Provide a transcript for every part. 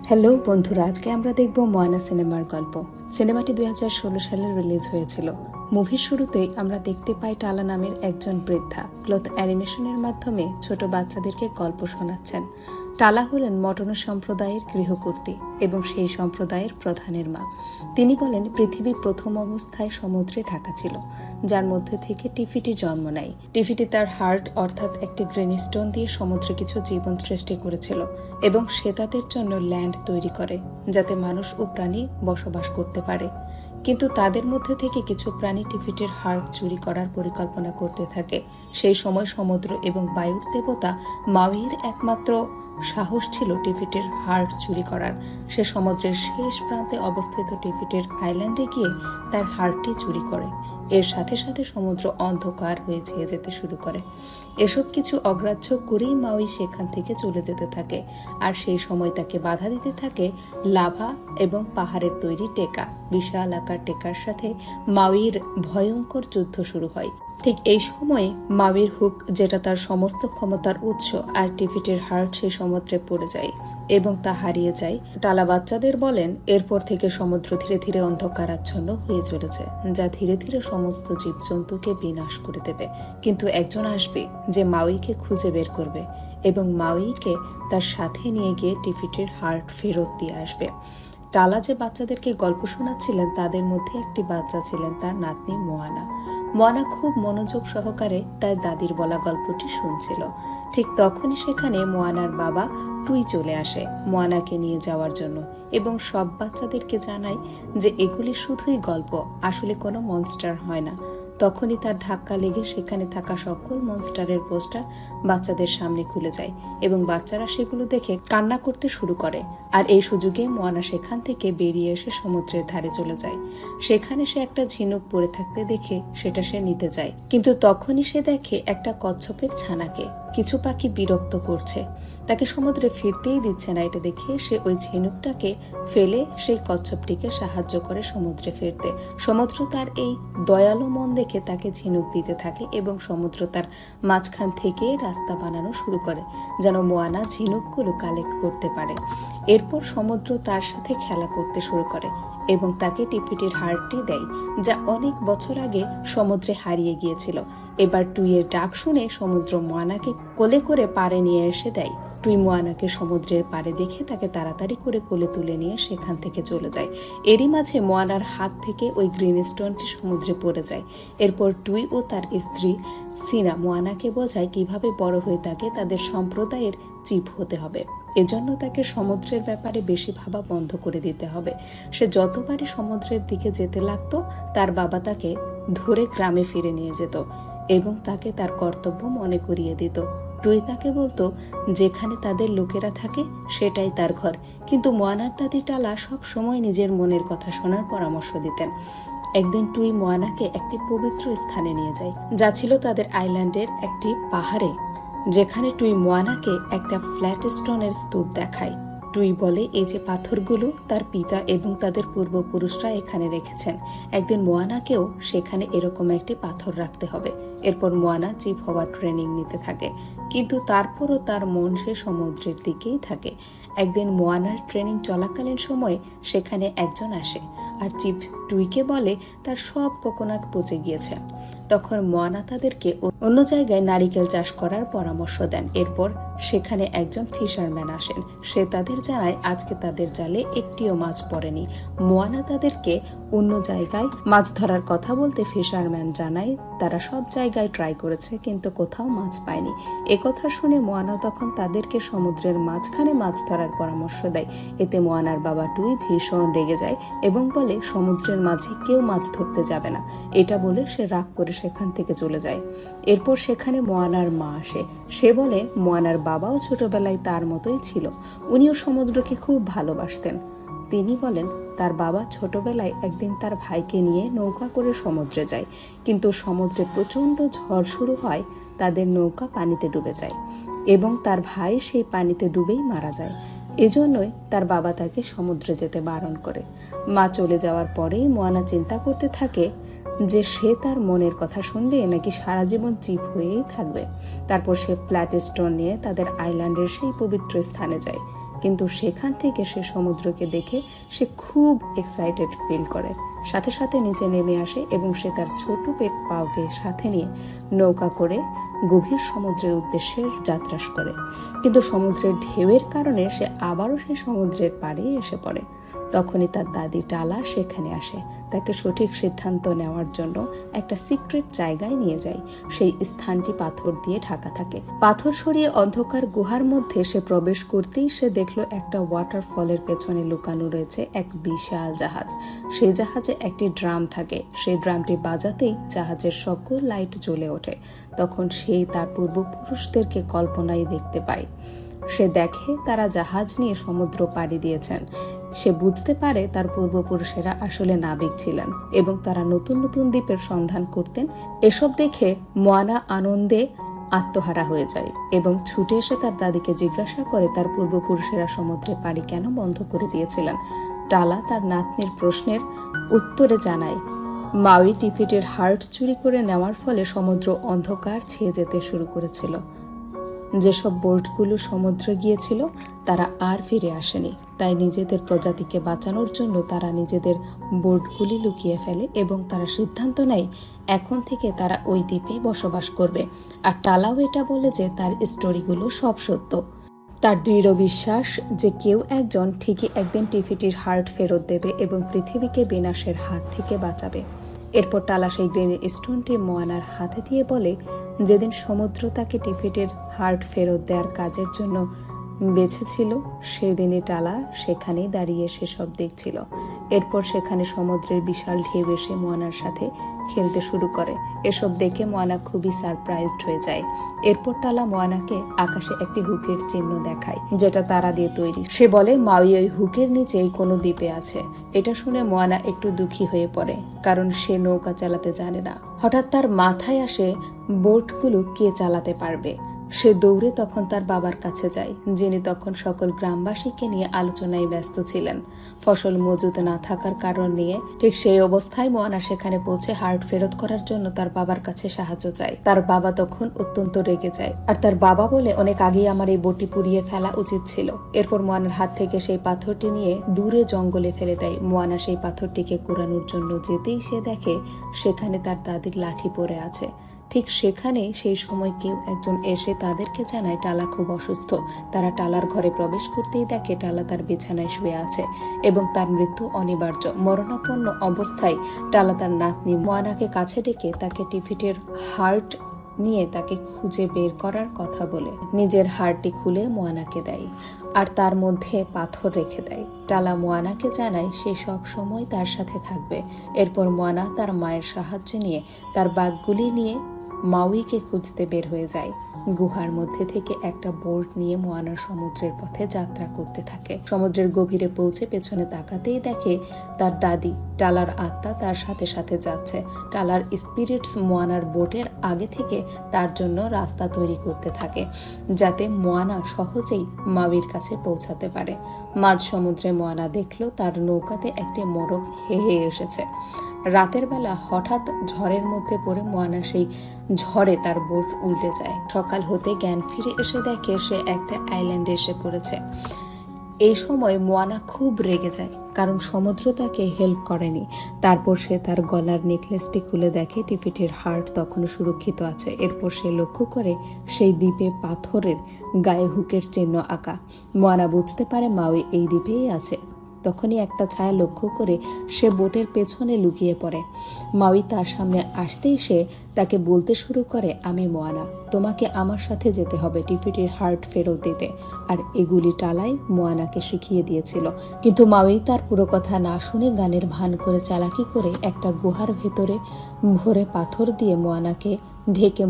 Hello বন্ধুরা, আজকে আমরা দেখব ময়না সিনেমার গল্প। সিনেমাটি 2016 সালে রিলিজ হয়েছিল। মুভির শুরুতেই আমরা দেখতে পাই টালা নামের একজন বৃদ্ধা ক্লথ অ্যানিমেশনের মাধ্যমে ছোট বাচ্চাদেরকে গল্প শোনাচ্ছেন। টালা হলেন মটনো সম্প্রদায়ের গৃহকর্ত্রী এবং সেই সম্প্রদায়ের প্রধানের মা। তিনি বলেন, পৃথিবী প্রথম অবস্থায় সমুদ্রে ঢাকা ছিল, যার মধ্যে থেকে টিফিটি জন্ম নেয়। টিফিটি তার হার্ট অর্থাৎ একটি গ্রেনি স্টোন দিয়ে সমুদ্রে কিছু জীবন সৃষ্টি করেছিল এবং সে তাদের জন্য ল্যান্ড তৈরি করে যাতে মানুষ ও প্রাণী বসবাস করতে পারে। কিন্তু তাদের মধ্যে থেকে কিছু প্রাণী টিফিটির হার্ট চুরি করার পরিকল্পনা করতে থাকে। সেই সময় সমুদ্র এবং বায়ুর দেবতা মাউইর একমাত্র সাহস ছিল টিফিটির হার্ট চুরি করার। সে সমুদ্রের শেষ প্রান্তে অবস্থিত টিফিটির আইল্যান্ডে গিয়ে তার হার্টটি চুরি করে। এর সাথে সাথে সমুদ্র অন্ধকার হয়ে ছেয়ে যেতে শুরু করে। এসব কিছু অগ্রাহ্য করেই মাউই সেখান থেকে চলে যেতে থাকে, আর সেই সময় তাকে বাধা দিতে থাকে লাভা এবং পাহাড়ের তৈরি টেকা। বিশাল আকার টেকার সাথে মাউইর ভয়ঙ্কর যুদ্ধ শুরু হয়। ঠিক এই সময়ে মাউইর হুক, যেটা তার সমস্ত ক্ষমতার উৎস, আর টিফিটির হার্ট সেই সমুদ্রে পড়ে যায় এবং তা হারিয়ে যায়। টালা বাচ্চাদের বলেন, এরপর থেকে সমুদ্র ধীরে ধীরে অন্ধকারাচ্ছন্ন হয়ে চলেছে, যা ধীরে ধীরে সমস্ত জীবজন্তুকে বিনাশ করে দেবে। কিন্তু একজন আসবে যে মাউইকে খুঁজে বের করবে এবং মাউইকে তার সাথে নিয়ে গিয়ে টিফিটির হার্ট ফেরত দিয়ে আসবে। টালা যে বাচ্চাদেরকে গল্প শোনাচ্ছিলেন তাদের মধ্যে একটি বাচ্চা ছিলেন তার নাতনি মোয়ানা। মোয়ানা খুব মনোযোগ সহকারে তার দাদির বলা গল্পটি শুনছিল। ঠিক তখনই সেখানে মোয়ানার বাবা টুই চলে আসে মোয়ানাকে নিয়ে যাওয়ার জন্য এবং সব বাচ্চাদেরকে জানায় যে এগুলি শুধুই গল্প, আসলে কোনো মনস্টার হয় না। তখনই তার ধাক্কা লেগে সেখানে থাকা সকল মনস্টারের পোস্টার বাচ্চাদের সামনে খুলে যায় এবং বাচ্চারা সেগুলো দেখে কান্না করতে শুরু করে। আর এই সুযোগে মোয়ানা সেখান থেকে বেরিয়ে এসে সমুদ্রের ধারে চলে যায়। সেখানে সে একটা ঝিনুক পড়ে থাকতে দেখে সেটা সে নিতে যায়, কিন্তু তখনই সে দেখে একটা কচ্ছপের ছানাকে কিছু পাখি বিরক্ত করছে, তাকে সমুদ্রে ফিরতেই দিচ্ছে না। এটা দেখে সে ওই ঝিনুকটাকে ফেলে সেই কচ্ছপটিকে সাহায্য করে সমুদ্রে ফিরতে। সমুদ্র তার এই দয়ালু মন দেখে তাকে ঝিনুক দিতে থাকে এবং সমুদ্র তার মাঝখান থেকে রাস্তা বানানো শুরু করে যেন মোয়ানা ঝিনুকগুলো কালেক্ট করতে পারে। এরপর সমুদ্র তার সাথে খেলা করতে শুরু করে এবং তাকে টিফিটির হার্টটি দেয়, যা অনেক বছর আগে সমুদ্রে হারিয়ে গিয়েছিল। এবার টুইয়ের ডাক শুনে সমুদ্র মোয়ানাকে কোলে করে পাড়ে নিয়ে এসে দেয়। টুই মোয়ানাকে সমুদ্রের পাড়ে দেখে তাকে তাড়াতাড়ি করে কোলে তুলে নিয়ে সেখান থেকে চলে যায়। এরই মাঝে মোয়ানার হাত থেকে ওই গ্রিন স্টোনটি সমুদ্রে পড়ে যায়। এরপর টুই ও তার স্ত্রী সিনা মোয়ানাকে বোঝায় কিভাবে বড় হয়ে তাকে তাদের সম্প্রদায়ের চিফ হতে হবে। এজন্য তাকে সমুদ্রের ব্যাপারে বেশি ভাবা বন্ধ করে দিতে হবে। সে যতবারই সমুদ্রের দিকে যেতে লাগতো, তার বাবা তাকে ধরে গ্রামে ফিরে নিয়ে যেত এবং তাকে তার কর্তব্য মনে করিয়ে দিত। টুই তাকে বলতো যেখানে তাদের লোকেরা থাকে সেটাই তার ঘর, কিন্তু মোয়ানার দাদি টালা সব সময় নিজের মনের কথা শোনার পরামর্শ দিতেন। একদিন টুই মোয়ানাকে একটি পবিত্র স্থানে নিয়ে যায়, যা ছিল তাদের আইল্যান্ডের একটি পাহাড়ে, যেখানে টুই মোয়ানাকে একটা ফ্ল্যাট স্টোনের স্তূপ দেখায়। টুই বলে, এই যে পাথরগুলো তার পিতা এবং তাদের পূর্বপুরুষরা এখানে রেখেছেন, একদিন মোয়ানাকেও সেখানে এরকম একটি পাথর রাখতে হবে। এরপর মোয়ানা চিফ হওয়ার ট্রেনিং নিতে থাকে, কিন্তু তারপরও তার মন সে সমুদ্রের দিকেই থাকে। একদিন মোয়ানার ট্রেনিং চলাকালীন সময়ে সেখানে একজন আসে আর চিফ টুইকে বলে তার সব কোকোনাট পচে গিয়েছে। তখন মোয়ানা তাদেরকে অন্য জায়গায় নারিকেল চাষ করার পরামর্শ দেন। এরপর সেখানে একজন ফিশারম্যান আসেন। সে তাদের জানায় আজকে তাদের জালে একটিও মাছ পড়েনি। মোয়ানা তাদেরকে অন্য জায়গায় মাছ ধরার কথা বলতে ফিশারম্যান জানায় তারা সব জায়গায় ট্রাই করেছে কিন্তু কোথাও মাছ পায়নি। একথা শুনে মোয়ানা তখন তাদেরকে সমুদ্রের মাঝখানে মাছ ধরার পরামর্শ দেয়। এতে মোয়ানার বাবা টুই ভীষণ রেগে যায় এবং বলে সমুদ্রের মাঝে কেউ মাছ ধরতে যাবে না। এটা বলে সে রাগ করে সেখান থেকে চলে যায়। এরপর সেখানে মোয়ানার মা আসে। সে বলে মোয়ানার বাবাও ছোটবেলায় তার মতোই ছিল, উনিও সমুদ্রকে খুব ভালোবাসতেন। তিনি বলেন তার বাবা ছোটবেলায় একদিন তার ভাইকে নিয়ে নৌকা করে সমুদ্রে যায়, কিন্তু সমুদ্রে প্রচণ্ড ঝড় শুরু হয়, তাদের নৌকা পানিতে ডুবে যায় এবং তার ভাই সেই পানিতে ডুবেই মারা যায়। এজন্যই তার বাবা তাকে সমুদ্রে যেতে বারণ করে। মা চলে যাওয়ার পরেই মোয়ানা চিন্তা করতে থাকে যে সে তার মনের কথা শুনবে নাকি সারা জীবন চিপ হয়েই থাকবে। তারপর সে ফ্ল্যাট স্টোন নিয়ে তাদের আইল্যান্ডের সেই পবিত্র স্থানে যায় কিন্তু সেখান থেকে সে সমুদ্রকে দেখে সে খুব এক্সাইটেড ফিল করে। সাথে সাথে নিচে নেমে আসে এবং সে তার ছোট পেট পাওকে সাথে নিয়ে নৌকা করে গভীর সমুদ্রের উদ্দেশ্যে যাত্রা করে। কিন্তু সমুদ্রের ঢেউয়ের কারণে সে আবারও সেই সমুদ্রের পাড়ে এসে পড়ে। তখনই তার দাদি টালা সেখানে আসে, তাকে সঠিক সিদ্ধান্ত নেওয়ার জন্য একটা সিক্রেট জায়গায় নিয়ে যায়। সেই স্থানটি পাথর দিয়ে ঢাকা থাকে। পাথর সরিয়ে অন্ধকার গুহার মধ্যে সে প্রবেশ করতেই সে দেখলো একটা ওয়াটারফলের পেছনে লুকানো রয়েছে এক বিশাল জাহাজ। সেই জাহাজে একটি ড্রাম থাকে। সেই ড্রামটি বাজাতেই জাহাজের সকল লাইট জ্বলে ওঠে। তখন সেই তার পূর্বপুরুষদেরকে কল্পনায় দেখতে পায়। সে দেখে তারা জাহাজ নিয়ে সমুদ্র পাড়ি দিয়েছেন। সে বুঝতে পারে তার পূর্বপুরুষেরা আসলে নাবিক ছিলেন এবং তারা নতুন নতুন দ্বীপের সন্ধান করতেন। এসব দেখে মোয়ানা আনন্দে আত্মহারা হয়ে যায় এবং ছুটে এসে তার দাদিকে জিজ্ঞাসা করে তার পূর্বপুরুষেরা সমুদ্রে পাড়ি কেন বন্ধ করে দিয়েছিলেন। টালা তার নাতনির প্রশ্নের উত্তরে জানায়, মাউই টিফিটের হার্ট চুরি করে নেওয়ার ফলে সমুদ্র অন্ধকার ছেয়ে যেতে শুরু করেছিল। যেসব বোটগুলো সমুদ্রে গিয়েছিল তারা আর ফিরে আসেনি। তাই নিজেদের প্রজাতিকে বাঁচানোর জন্য তারা নিজেদের বোটগুলি লুকিয়ে ফেলে এবং তারা সিদ্ধান্ত নেয় এখন থেকে তারা ওই দ্বীপেই বসবাস করবে। আর টালাও এটা বলে যে তার স্টোরিগুলো সব সত্য। তার দৃঢ় বিশ্বাস যে কেউ একজন ঠিকই একদিন টিফিটির হার্ট ফেরত দেবে এবং পৃথিবীকে বিনাশের হাত থেকে বাঁচাবে। এরপর টালা সেই গ্রেন স্টোনটি মোয়ানার হাতে দিয়ে বলে, যেদিন সমুদ্র তাকে টিফিটের হার্ট ফেরত দেওয়ার কাজের জন্য বেঁচেছিল সেদিনই টালা সেখানেই দাঁড়িয়ে সেসব দেখছিল। এরপর সেখানে সমুদ্রের বিশাল ঢেউ এসে মোয়ানার সাথে খেলতে শুরু করে। এসব দেখে মোয়ানা খুবই সারপ্রাইজড হয়ে যায়। এরপর টালা মোয়ানাকে আকাশে একটি হুকের চিহ্ন দেখায়, যেটা তারা দিয়ে তৈরি। সে বলে মাউই ওই হুকের নিচেই কোনো দ্বীপে আছে। এটা শুনে মোয়ানা একটু দুঃখী হয়ে পড়ে, কারণ সে নৌকা চালাতে জানে না। হঠাৎ তার মাথায় আসে বোটগুলো কে চালাতে পারবে। সে দৌড়ে তখন তার বাবার কাছে যায়, যিনি তখন সকল গ্রামবাসীকে নিয়ে আলোচনায় ব্যস্ত ছিলেন ফসল মজুদ না থাকার কারণ নিয়ে। ঠিক সেই অবস্থায় মোয়ানা সেখানে পৌঁছে হার্ট ফেরত করার জন্য তার বাবার কাছে সাহায্য চায়। তার বাবা তখন অত্যন্ত রেগে যায়, আর তার বাবা বলে অনেক আগেই আমার এই বটি পুড়িয়ে ফেলা উচিত ছিল। এরপর মোয়ানার হাত থেকে সেই পাথরটি নিয়ে দূরে জঙ্গলে ফেলে দেয়। মোয়ানা সেই পাথরটিকে কুড়ানোর জন্য যেতেই সে দেখে সেখানে তার দাদির লাঠি পড়ে আছে। ঠিক সেখানেই সেই সময় কেউ একজন এসে তাদেরকে জানায় টালা খুব অসুস্থ। তারা টালার ঘরে প্রবেশ করতেই দেখে টালা তার বিছানায় শুয়ে আছে এবং তার মৃত্যু অনিবার্য। মরণাপন্ন অবস্থায় টালা তার নাতনি মোয়ানাকে কাছে ডেকে তাকে টিফিটের হার্ট নিয়ে তাকে খুঁজে বের করার কথা বলে নিজের হাড়টি খুলে মোয়ানাকে দেয় আর তার মধ্যে পাথর রেখে দেয়। টালা মোয়ানাকে জানায় সে সব সময় তার সাথে থাকবে। এরপর মোয়ানা তার মায়ের সাহায্য নিয়ে তার বাঘগুলি নিয়ে মাউইকে খুঁজতে বের হয়ে যায়। গুহার মধ্যে থেকে একটা বোট নিয়ে মোয়ানা সমুদ্রের পথে যাত্রা করতে থাকে। সমুদ্রের গভীরে পৌঁছে পেছনে তাকাতেই দেখে তার দাদি টালার আত্মা তার সাথে সাথে যাচ্ছে। টালার স্পিরিটস মোয়ানার বোটের আগে থেকে তার জন্য রাস্তা তৈরি করতে থাকে, যাতে মোয়ানা সহজেই মাউইর কাছে পৌঁছাতে পারে। মাঝ সমুদ্রে মোয়ানা দেখলো তার নৌকাতে একটি মোরগ হেহে এসেছে। রাতের বেলা হঠাৎ ঝড়ের মধ্যে পড়ে মোয়ানা সেই ঝড়ে তার বোট উল্টে যায়। সকাল হতে জ্ঞান ফিরে এসে দেখে সে একটা আইল্যান্ডে এসে পড়েছে। এই সময় মোয়ানা খুব রেগে যায়, কারণ সমুদ্র তাকে হেল্প করেনি। তারপর সে তার গলার নেকলেসটি খুলে দেখে টিফিটের হার্ট তখনও সুরক্ষিত আছে। এরপর সে লক্ষ্য করে সেই দ্বীপে পাথরের গায়ে হুকের চিহ্ন আঁকা। মোয়ানা বুঝতে পারে মাউই এই দ্বীপেই আছে। তখনই একটা ছায়া লক্ষ্য করে সে বোটের পেছনে লুকিয়ে পড়ে। মাউই তার সামনে আসতেই সে তাকে বলতে শুরু করে, আমি মোয়ানা, তোমাকে আমার সাথে যেতে হবে টিফিটির হার্ট ফেরত দিতে। আর এগুলি টালাই মোয়ানাকে শিখিয়ে দিয়েছিল। কিন্তু মাউই তার পুরো কথা না শুনে গানের ভান করে চালাকি করে একটা গুহার ভেতরে ভরে পাথর দিয়ে মোয়ানাকে ঢেকে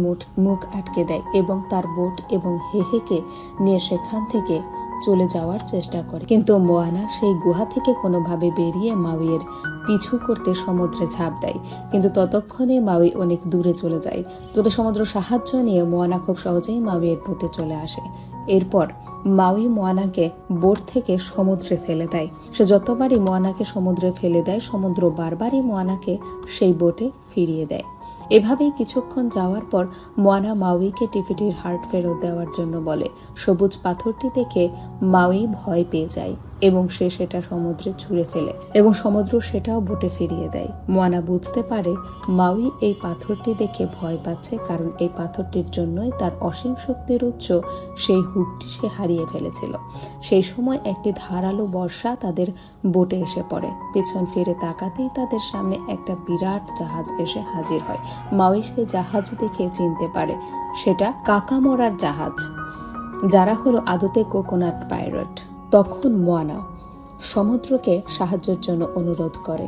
মুখ আটকে দেয় এবং তার বোট এবং হেহেকে নিয়ে সেখান থেকে চলে যাওয়ার চেষ্টা করে। কিন্তু মোয়ানা সেই গুহা থেকে কোনোভাবে বেরিয়ে মাউইয়ের পিছু করতে সমুদ্রে ঝাঁপ দেয়। কিন্তু ততক্ষণে মাউই অনেক দূরে চলে যায়। তবে সমুদ্র সাহায্য নিয়ে মোয়ানা খুব সহজেই মাউইয়ের বোটে চলে আসে। এরপর মাউই মোয়ানাকে বোট থেকে সমুদ্রে ফেলে দেয়। সে যতবারই মোয়ানাকে সমুদ্রে ফেলে দেয়, সমুদ্র বারবারই মোয়ানাকে সেই বোটে ফিরিয়ে দেয়। এভাবেই কিছুক্ষণ যাওয়ার পর মোয়ানা মাউইকে টিফিটির হার্ট ফেরত দেওয়ার জন্য বলে। সবুজ পাথরটি দেখে মাউই ভয় পেয়ে যায় এবং সে সেটা সমুদ্রে ছুঁড়ে ফেলে এবং সমুদ্র সেটাও বোটে ফিরিয়ে দেয়। মোয়ানা বুঝতে পারে মাউই এই পাথরটি দেখে ভয় পাচ্ছে, কারণ এই পাথরটির জন্যই তার অসীম শক্তির উৎস সেই হুকটি সে হারিয়ে ফেলেছিল। সেই সময় একটি ধারালো বর্ষা তাদের বোটে এসে পড়ে। পেছন ফিরে তাকাতেই তাদের সামনে একটা বিরাট জাহাজ এসে হাজির হয়। মাউই সেই জাহাজ দেখে চিনতে পারে সেটা কাকামোরার জাহাজ, যারা হলো আদতে কোকোনাট পাইরেট। তখন মোয়ানা সমুদ্রকে সাহায্যের জন্য অনুরোধ করে।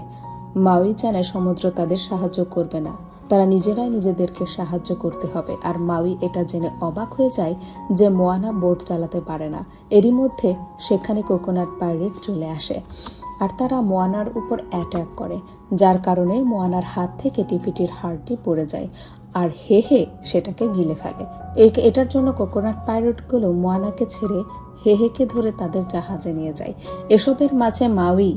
মাউই জানে সমুদ্র তাদের সাহায্য করবে না, তারা নিজেরাই নিজেদেরকে সাহায্য করতে হবে। আর মাউই এটা জেনে অবাক হয়ে যায় যে মোয়ানা বোট চালাতে পারে না। এরই মধ্যে সেখানে কোকোনাট পাইরেট চলে আসে আর তারা মোয়ানার উপর অ্যাটাক করে, যার কারণে মোয়ানার হাত থেকে টিফিটির হাড়টি পড়ে যায় আর হে হে সেটাকে গিলে ফেলে। এটার জন্য কোকোনাট পাইরেটগুলো মোয়ানাকে ছেড়ে হে হেকে ধরে তাদের জাহাজে নিয়ে যায়। এসবের মাঝে মাউই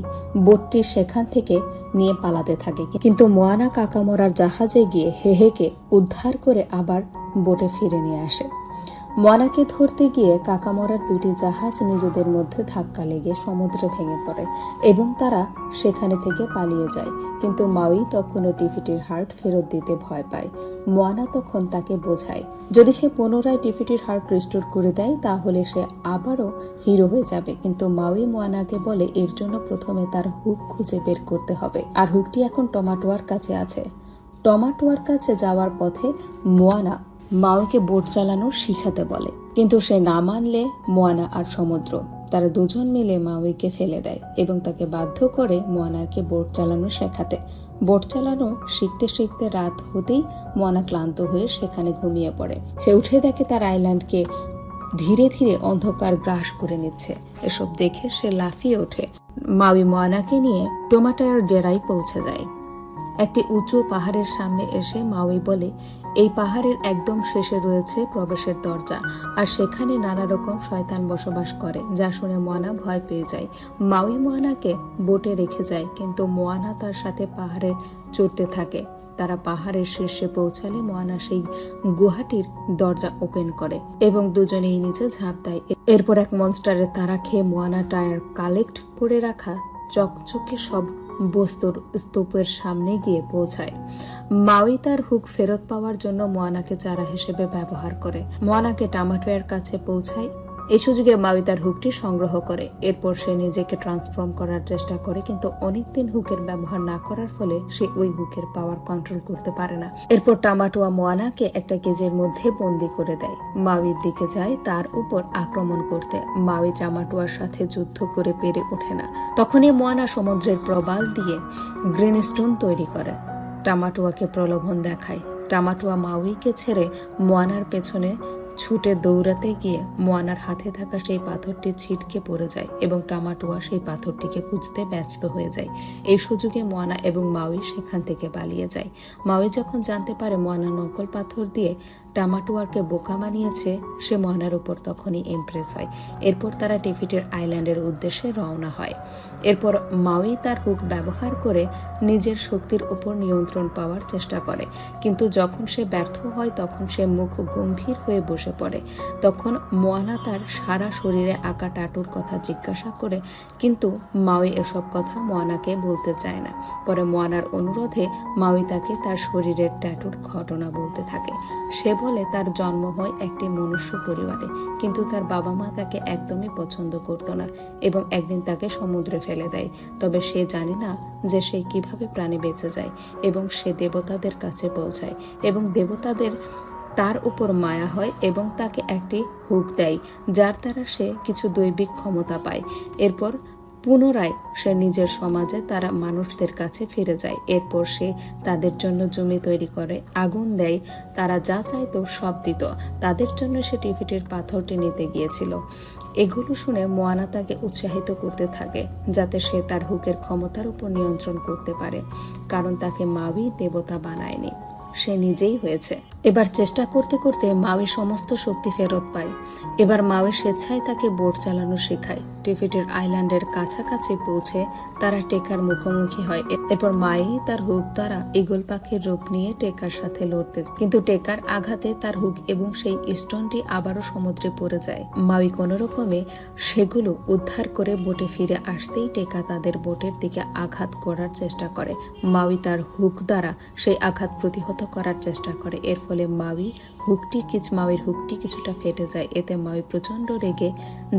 বোটটি সেখান থেকে নিয়ে পালাতে থাকে, কিন্তু মোয়ানা কাকামোরার জাহাজে গিয়ে হে হেকে উদ্ধার করে আবার বোটে ফিরে নিয়ে আসে। মোয়ানাকে ধরতে গিয়ে কাকামোরার দুটি জাহাজ নিজেদের মধ্যে ধাক্কা লেগে সমুদ্রে ভেঙে পড়ে এবং তারা সেখানে থেকে পালিয়ে যায়। কিন্তু মাউই তখনও টিফিটির হার্ট ফেরত দিতে ভয় পায়। মোয়ানা তখন তাকে বোঝায় যদি সে পুনরায় টিফিটির হার্ট রিস্টোর করে দেয় তাহলে সে আবারও হিরো হয়ে যাবে। কিন্তু মাউই মোয়ানাকে বলে এর জন্য প্রথমে তার হুক খুঁজে বের করতে হবে, আর হুকটি এখন টমাটোয়ার কাছে আছে। টমাটোয়ার কাছে যাওয়ার পথে মোয়ানা মাউইকে বোট চালানো শিখাতে বলে, কিন্তু সে না মানলে মোয়ানা আর সমুদ্র তারা দুজন মিলে মাউইকে ফেলে দেয় এবং তাকে বাধ্য করে মোয়ানাকে বোট চালানো শেখাতে। বোট চালানো শিখতে শিখতে রাত হতেই মোয়ানা ক্লান্ত হয়ে সেখানে ঘুমিয়ে পড়ে। সে উঠে দেখে তার আইল্যান্ডকে ধীরে ধীরে অন্ধকার গ্রাস করে নিচ্ছে। এসব দেখে সে লাফিয়ে ওঠে। মাউই মোয়ানাকে নিয়ে টোমাটার ডেরায় পৌঁছে যায়। একটি উঁচু পাহাড়ের সামনে এসে মাউই বলে এই পাহাড়ের একদম শেষে রয়েছে প্রবেশের দরজা, আর সেখানে নানা রকম শয়তান বসবাস করে। যা শুনে মোয়ানা ভয় পেয়ে যায়। মাউই মোয়ানাকে বোটে রেখে যায়, কিন্তু মোয়ানা তার সাথে পাহাড়ে চড়তে থাকে। তারা পাহাড়ের শীর্ষে পৌঁছালে মোয়ানা সেই গুহাটির দরজা ওপেন করে এবং দুজনেই নিচে ঝাঁপ দেয়। এরপর এক মনস্টারের তারা খেয়ে মোয়ানা টায়ার কালেক্ট করে রাখা চকচকে সব বস্তুর স্তূপের সামনে গিয়ে পৌঁছায়। মাউই তার হুক ফেরত পাওয়ার জন্য মোয়ানাকে চারা হিসেবে ব্যবহার করে। মোয়ানাকে টমাটোয়ার কাছে পৌঁছায়। এই সুযোগে মাউই তার হুকটি সংগ্রহ করে। এরপর সে নিজেকে ট্রান্সফর্ম করার চেষ্টা করে, কিন্তু অনেকদিন হুকের ব্যবহার না করার ফলে সে ওই হুকের পাওয়ার কন্ট্রোল করতে পারে না। এরপর টমাটোয়া মোয়ানাকে একটা কেজের মধ্যে বন্দি করে দেয়। মাউইর দিকে যায় তার উপর আক্রমণ করতে। মাউই টমাটোয়ার সাথে যুদ্ধ করে পেরে ওঠে না। তখনই মোয়ানা সমুদ্রের প্রবাল দিয়ে গ্রিন স্টোন তৈরি করে টমাটোয়াকে প্রলোভন দেখায়। টমাটোয়া মাউইকে ছেড়ে মোয়ানার পেছনে ছুটে দৌড়াতে গিয়ে মোয়ানার হাতে থাকা সেই পাথরটি ছিটকে পড়ে যায় এবং টমাটোয়া সেই পাথরটিকে খুঁজতে ব্যস্ত হয়ে যায়। এই সুযোগে মোয়ানা এবং মাউই সেখান থেকে পালিয়ে যায়। মাউই যখন জানতে পারে মোয়ানা নকল পাথর দিয়ে টমাটোয়াকে বোকা বানিয়েছে, সে মোয়ানার উপর তখনই ইমপ্রেস হয়। এরপর তারা টিফিটের আইল্যান্ডের উদ্দেশ্যে রওনা হয়। এরপর মাউই তার হুক ব্যবহার করে নিজের শক্তির উপর নিয়ন্ত্রণ পাওয়ার চেষ্টা করে, কিন্তু যখন সে ব্যর্থ হয় তখন সে মুখ গম্ভীর হয়ে বসে পড়ে। তখন মোয়ানা তার সারা শরীরে আঁকা ট্যাটুর কথা জিজ্ঞাসা করে, কিন্তু মাউই এসব কথা মোয়ানাকে বলতে চায় না। পরে মোয়ানার অনুরোধে মাউই তাকে তার শরীরের ট্যাটুর ঘটনা বলতে থাকে। সে বলে তার জন্ম হয় একটি মনুষ্য পরিবারে, কিন্তু তার বাবা মা তাকে একদমই পছন্দ করত না এবং একদিন তাকে সমুদ্রে ফেলে দেয়। তবে সে জানে না যে সে কিভাবে প্রাণে বেঁচে যায় এবং সে দেবতাদের কাছে পৌঁছায় এবং দেবতাদের তার উপর মায়া হয় এবং তাকে একটি হুক দেয়, যার দ্বারা সে কিছু দৈবিক ক্ষমতা পায়। এরপর পুনরায় সে নিজের সমাজে তারা মানুষদের কাছে ফিরে যায়। এরপর সে তাদের জন্য জমি তৈরি করে, আগুন দেয়, তারা যা চাইতো সব দিত। তাদের জন্য সে টিফিটের পাথরটি নিতে গিয়েছিল। এগুলো শুনে মোয়ানা তাকে উৎসাহিত করতে থাকে যাতে সে তার হুকের ক্ষমতার উপর নিয়ন্ত্রণ করতে পারে, কারণ তাকে মাউই দেবতা বানায়নি, সে নিজেই হয়েছে। এবার চেষ্টা করতে করতে মাউই সমস্ত শক্তি ফেরত পায়। এবার মাউই স্বেচ্ছায় তাকে বোট চালানো শেখায়। টিফিটির আইল্যান্ডের কাছাকাছি পৌঁছে তারা টেকার মুখোমুখি হয়। এরপর মাই তার হুক দ্বারা ঈগল পাখির রূপ নিয়ে টেকার সাথে লড়তে, কিন্তু টেকার আঘাতে তার হুক এবং সেই স্টোনটি আবারও সমুদ্রে পড়ে যায়। মাউই কোনো রকমে সেগুলো উদ্ধার করে বোটে ফিরে আসতেই টেকা তাদের বোটের দিকে আঘাত করার চেষ্টা করে। মাউই তার হুক দ্বারা সেই আঘাত প্রতিহত করার চেষ্টা করে। এর ফলে মাউইর হুকটি কিছুটা ফেটে যায়। এতে মাউই প্রচণ্ড রেগে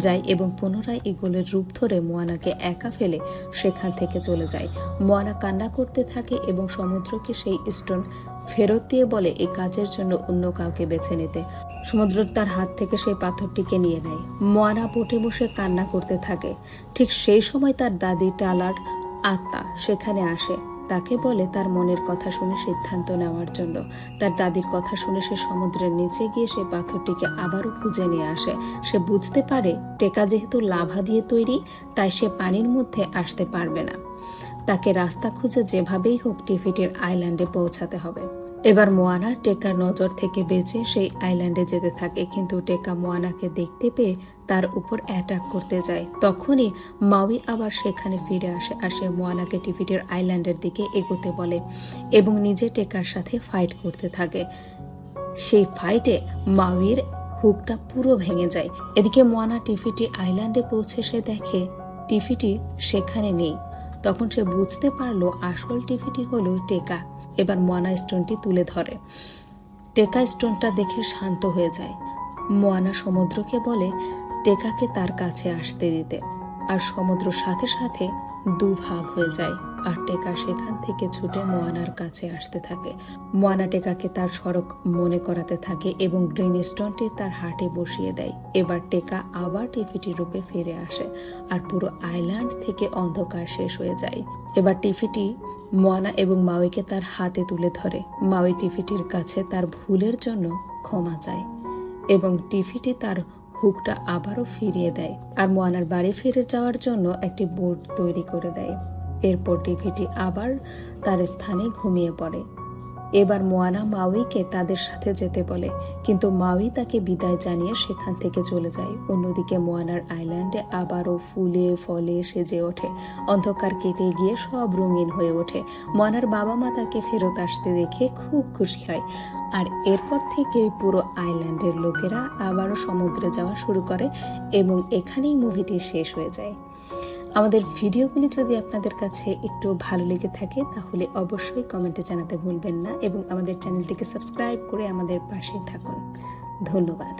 যায় এবং পুনরায় ঈগলের রূপ ধরে মোয়ানাকে একা ফেলে সেখান থেকে চলে যায়। মোয়ানা কান্না করতে থাকে এবং সমুদ্রকে সেই স্টোন ফেরত দিয়ে বলে এই কাজের জন্য অন্য কাউকে বেছে নিতে। সমুদ্র তার হাত থেকে সেই পাথরটিকে নিয়ে নেয়। মোয়ানা বোটে বসে কান্না করতে থাকে। ঠিক সেই সময় তার দাদি টালার আত্মা সেখানে আসে। তাকে বলে তার মনের কথা শুনে সিদ্ধান্ত নেওয়ার জন্য। তার দাদির কথা শুনে সে সমুদ্রের নিচে গিয়ে সে পাথরটিকে আবারও খুঁজে নিয়ে আসে। সে বুঝতে পারে টেকা যেহেতু লাভা দিয়ে তৈরি, তাই সে পানির মধ্যে আসতে পারবে না। তাকে রাস্তা খুঁজে যেভাবেই হোক টিফিটির আইল্যান্ডে পৌঁছাতে হবে। এবার মোয়ানা টেকার নজর থেকে বেঁচে সেই আইল্যান্ডে যেতে থাকে, কিন্তু টেকা মোয়ানাকে দেখতে পেয়ে তার উপর অ্যাটাক করতে যায়। তখনই মাউই আবার সেখানে ফিরে আসে আর সে মোয়ানাকে টিফিটির আইল্যান্ডের দিকে এগোতে বলে এবং নিজে টেকার সাথে ফাইট করতে থাকে। সেই ফাইটে মাউইর হুকটা পুরো ভেঙে যায়। এদিকে মোয়ানা টিফিটি আইল্যান্ডে পৌঁছে সে দেখে টিফিটি সেখানে নেই। তখন সে বুঝতে পারলো আসল টিফিটি হলো টেকা। এবার মোয়ানা স্টোনটি তুলে ধরে। টেকা স্টোনটা দেখে শান্ত হয়ে যায়। মোয়ানা সমুদ্রকে বলে টেকাকে তার কাছে আসতে দিতে, আর সমুদ্র সাথে সাথে দুভাগ হয়ে যায় আর টেকা সেখান থেকে ছুটে মোয়ানার কাছে আসতে থাকে। মোয়ানা টেকাকে তার সড়ক মনে করাতে থাকে এবং গ্রিন স্টোনটি তার হাটে বসিয়ে দেয়। এবার টেকা আবার টিফিটি রূপে ফিরে আসে আর পুরো আইল্যান্ড থেকে অন্ধকার শেষ হয়ে যায়। এবার টিফিটি মোয়ানা এবং মাউইকে তার হাতে তুলে ধরে। মাউই টিফিটির কাছে তার ভুলের জন্য ক্ষমা চায় এবং টিফিটি তার হুকটা আবারও ফিরিয়ে দেয় আর মোয়ানার বাড়ি ফিরে যাওয়ার জন্য একটি বোট তৈরি করে দেয়। এরপর টিফিটি আবার তার স্থানে ঘুমিয়ে পড়ে। এবার মোয়ানা মাউইকে তাদের সাথে যেতে বলে, কিন্তু মাউই তাকে বিদায় জানিয়ে সেখান থেকে চলে যায়। অন্যদিকে মোয়ানার আইল্যান্ডে আবারও ফুলে ফলে সেজে ওঠে। অন্ধকার কেটে গিয়ে সব রঙিন হয়ে ওঠে। মোয়ানার বাবা মা তাকে ফেরত আসতে দেখে খুব খুশি হয় আর এরপর থেকে পুরো আইল্যান্ডের লোকেরা আবারও সমুদ্রে যাওয়া শুরু করে এবং এখানেই মুভিটি শেষ হয়ে যায়। আমাদের ভিডিওগুলি যদি আপনাদের কাছে একটু ভালো লেগে থাকে তাহলে অবশ্যই কমেন্টে জানাতে ভুলবেন না এবং আমাদের চ্যানেলটিকে সাবস্ক্রাইব করে আমাদের পাশে থাকুন। ধন্যবাদ।